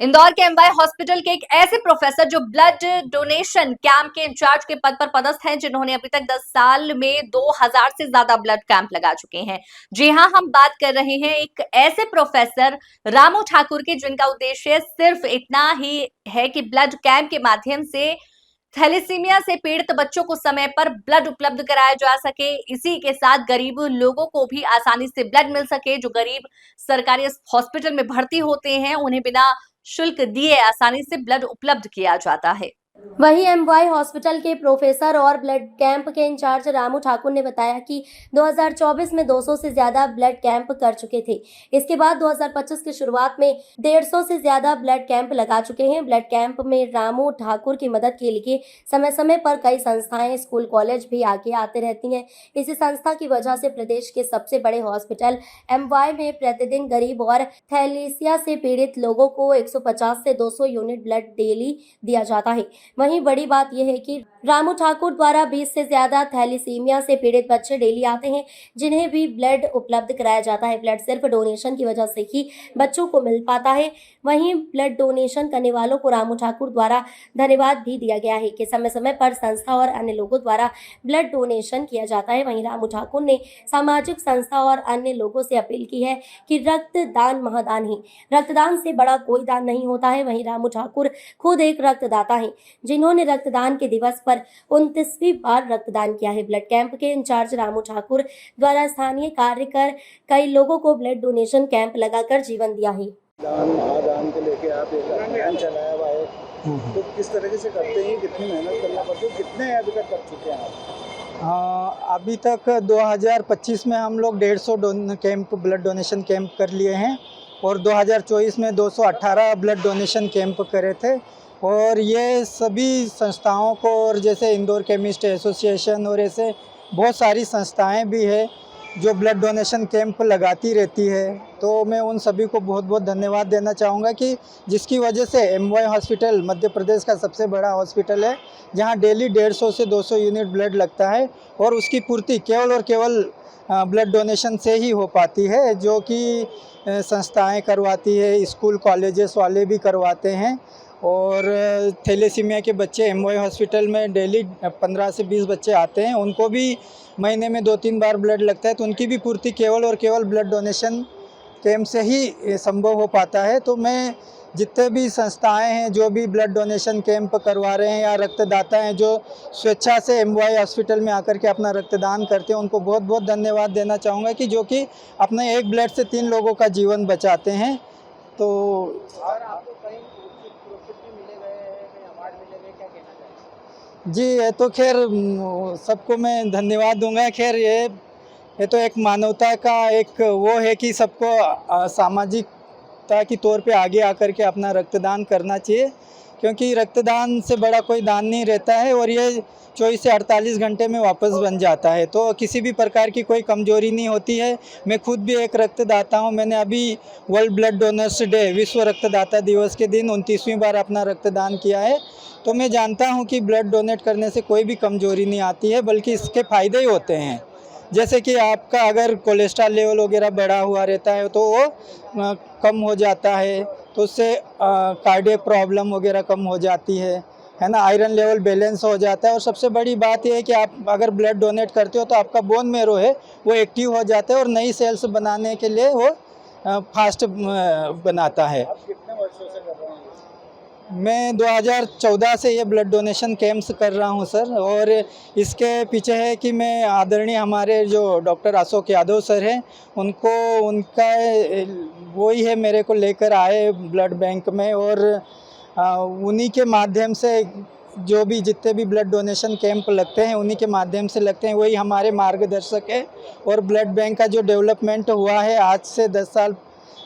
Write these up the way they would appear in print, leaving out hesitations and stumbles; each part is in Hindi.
इंदौर के एमवाय हॉस्पिटल के एक ऐसे प्रोफेसर जो ब्लड डोनेशन कैंप के इंचार्ज के पद पर पदस्थ हैं, जिन्होंने अभी तक 10 साल में 2000 से ज्यादा ब्लड कैंप लगा चुके हैं। जी हां, हम बात कर रहे हैं एक ऐसे प्रोफेसर रामू ठाकुर की, जिनका उद्देश्य सिर्फ इतना ही है कि ब्लड कैंप के माध्यम से थैलेसीमिया से पीड़ित बच्चों को समय पर ब्लड उपलब्ध कराया जा सके। इसी के साथ गरीब लोगों को भी आसानी से ब्लड मिल सके। जो गरीब सरकारी हॉस्पिटल में भर्ती होते हैं, उन्हें बिना शुल्क दिए आसानी से ब्लड उपलब्ध किया जाता है। वहीं एमवाय हॉस्पिटल के प्रोफेसर और ब्लड कैंप के इंचार्ज रामू ठाकुर ने बताया कि 2024 में 200 से ज्यादा ब्लड कैंप कर चुके थे। इसके बाद 2025 की शुरुआत में 150 से ज्यादा ब्लड कैंप लगा चुके हैं। ब्लड कैंप में रामू ठाकुर की मदद के लिए समय समय पर कई संस्थाएं, स्कूल, कॉलेज भी आगे आते रहती हैं। इसी संस्था की वजह से प्रदेश के सबसे बड़े हॉस्पिटल एमवाय में प्रतिदिन गरीब और थैलेसिया से पीड़ित लोगों को 150 से 200 यूनिट ब्लड डेली दिया जाता है। वहीं बड़ी बात यह है कि रामू ठाकुर द्वारा 20 से ज्यादा थैलेसीमिया से पीड़ित बच्चे डेली आते हैं, जिन्हें भी ब्लड उपलब्ध कराया जाता है। ब्लड सिर्फ डोनेशन की वजह से ही बच्चों को मिल पाता है। वहीं ब्लड डोनेशन करने वालों को रामू ठाकुर द्वारा धन्यवाद भी दिया गया है कि समय समय पर संस्था और अन्य लोगों द्वारा ब्लड डोनेशन किया जाता है। वहीं रामू ठाकुर ने सामाजिक संस्था और अन्य लोगों से अपील की है कि रक्तदान महादान है, रक्तदान से बड़ा कोई दान नहीं होता है। वहीं रामू ठाकुर खुद एक रक्तदाता है, जिन्होंने रक्तदान के दिवस पर 29वीं बार रक्तदान किया है। ब्लड कैंप के इंचार्ज रामू ठाकुर द्वारा स्थानीय कार्य कर कई लोगों को ब्लड डोनेशन कैंप लगाकर जीवन दिया है। दान महादान को लेके आप एक अभियान चलाया हुआ है, तो किस तरीके से करते हैं, कितनी मेहनत करना पड़ती है, कितने अभी तक कर चुके हैं आप? हाँ, अभी तक 2025 में हम लोग 150 कैंप ब्लड डोनेशन कैंप कर लिए हैं और 2024 में 218 ब्लड डोनेशन कैंप करे थे। और ये सभी संस्थाओं को, और जैसे इंदौर केमिस्ट एसोसिएशन और ऐसे बहुत सारी संस्थाएं भी है जो ब्लड डोनेशन कैंप लगाती रहती है, तो मैं उन सभी को बहुत बहुत धन्यवाद देना चाहूँगा कि जिसकी वजह से एमवाय हॉस्पिटल मध्य प्रदेश का सबसे बड़ा हॉस्पिटल है, जहाँ डेली 150 से 200 यूनिट ब्लड लगता है और उसकी पूर्ति केवल और केवल ब्लड डोनेशन से ही हो पाती है, जो कि संस्थाएं करवाती है, स्कूल कॉलेजेस वाले भी करवाते हैं। और थैलेसीमिया के बच्चे एमवाय हॉस्पिटल में डेली 15 से 20 बच्चे आते हैं, उनको भी महीने में 2-3 बार ब्लड लगता है, तो उनकी भी पूर्ति केवल और केवल ब्लड डोनेशन कैंप से ही संभव हो पाता है। तो मैं जितने भी संस्थाएं हैं जो भी ब्लड डोनेशन कैंप करवा रहे हैं या रक्तदाता हैं जो स्वेच्छा से एमवाय हॉस्पिटल में आकर के अपना रक्तदान करते हैं, उनको बहुत बहुत धन्यवाद देना चाहूँगा कि जो कि अपने एक ब्लड से 3 लोगों का जीवन बचाते हैं। तो जी, ये तो खैर सबको मैं धन्यवाद दूंगा। खैर ये तो एक मानवता का एक वो है कि सबको सामाजिकता की तौर पे आगे आकर के अपना रक्तदान करना चाहिए, क्योंकि रक्तदान से बड़ा कोई दान नहीं रहता है और ये 24 से 48 घंटे में वापस बन जाता है, तो किसी भी प्रकार की कोई कमजोरी नहीं होती है। मैं खुद भी एक रक्तदाता हूँ। मैंने अभी वर्ल्ड ब्लड डोनर्स डे, विश्व रक्तदाता दिवस के दिन 29वीं बार अपना रक्तदान किया है। तो मैं जानता हूँ कि ब्लड डोनेट करने से कोई भी कमजोरी नहीं आती है, बल्कि इसके फ़ायदे ही होते हैं। जैसे कि आपका अगर कोलेस्ट्रॉल लेवल वगैरह बढ़ा हुआ रहता है तो वो कम हो जाता है, तो उससे कार्डियक प्रॉब्लम वगैरह कम हो जाती है ना। आयरन लेवल बैलेंस हो जाता है और सबसे बड़ी बात यह है कि आप अगर ब्लड डोनेट करते हो तो आपका बोन मैरो है वो एक्टिव हो जाता है और नई सेल्स बनाने के लिए वो फास्ट बनाता है। आप कितने वर्षों से कर रहे हैं? मैं 2014 से ये ब्लड डोनेशन कैंप्स कर रहा हूँ सर, और इसके पीछे है कि मैं आदरणीय हमारे जो डॉक्टर अशोक यादव सर हैं, उनका वही है मेरे को लेकर आए ब्लड बैंक में, और उन्हीं के माध्यम से जो भी जितने भी ब्लड डोनेशन कैंप लगते हैं उन्हीं के माध्यम से लगते हैं, वही हमारे मार्गदर्शक है। और ब्लड बैंक का जो डेवलपमेंट हुआ है आज से 10 साल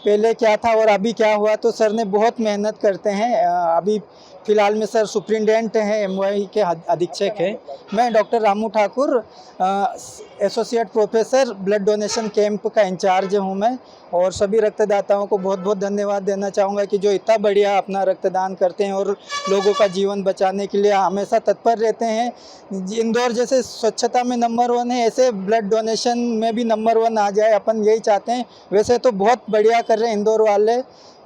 पहले क्या था और अभी क्या हुआ, तो सर ने बहुत मेहनत करते हैं। अभी फ़िलहाल में सर सुप्रिंटेंडेंट हैं, एमवाई के अधीक्षक हैं। मैं doctor Ramu Thakur associate professor blood donation camp का इंचार्ज हूं मैं, और सभी रक्तदाताओं को बहुत बहुत धन्यवाद देना चाहूँगा कि जो इतना बढ़िया अपना रक्तदान करते हैं और लोगों का जीवन बचाने के लिए हमेशा तत्पर रहते हैं। इंदौर जैसे स्वच्छता में नंबर 1 है, ऐसे ब्लड डोनेशन में भी नंबर 1 आ जाए, अपन यही चाहते हैं। वैसे तो बहुत बढ़िया कर रहे हैं इंदौर वाले,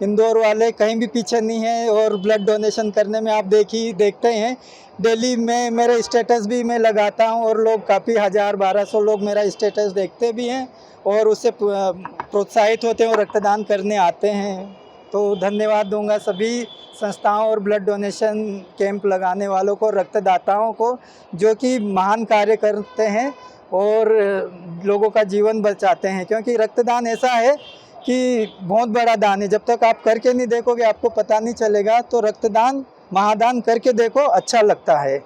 इंदौर वाले कहीं भी पीछे नहीं हैं और ब्लड डोनेशन करने में आप देखते हैं डेली में मेरे स्टेटस भी मैं लगाता हूं और लोग काफ़ी 1000-1200 लोग मेरा स्टेटस देखते भी हैं और उससे प्रोत्साहित होते हैं और रक्तदान करने आते हैं। तो धन्यवाद दूंगा सभी संस्थाओं और ब्लड डोनेशन कैंप लगाने वालों को, रक्तदाताओं को, जो कि महान कार्य करते हैं और लोगों का जीवन बचाते हैं। क्योंकि रक्तदान ऐसा है कि बहुत बड़ा दान है, जब तक आप करके नहीं देखोगे आपको पता नहीं चलेगा। तो रक्तदान महादान करके देखो, अच्छा लगता है।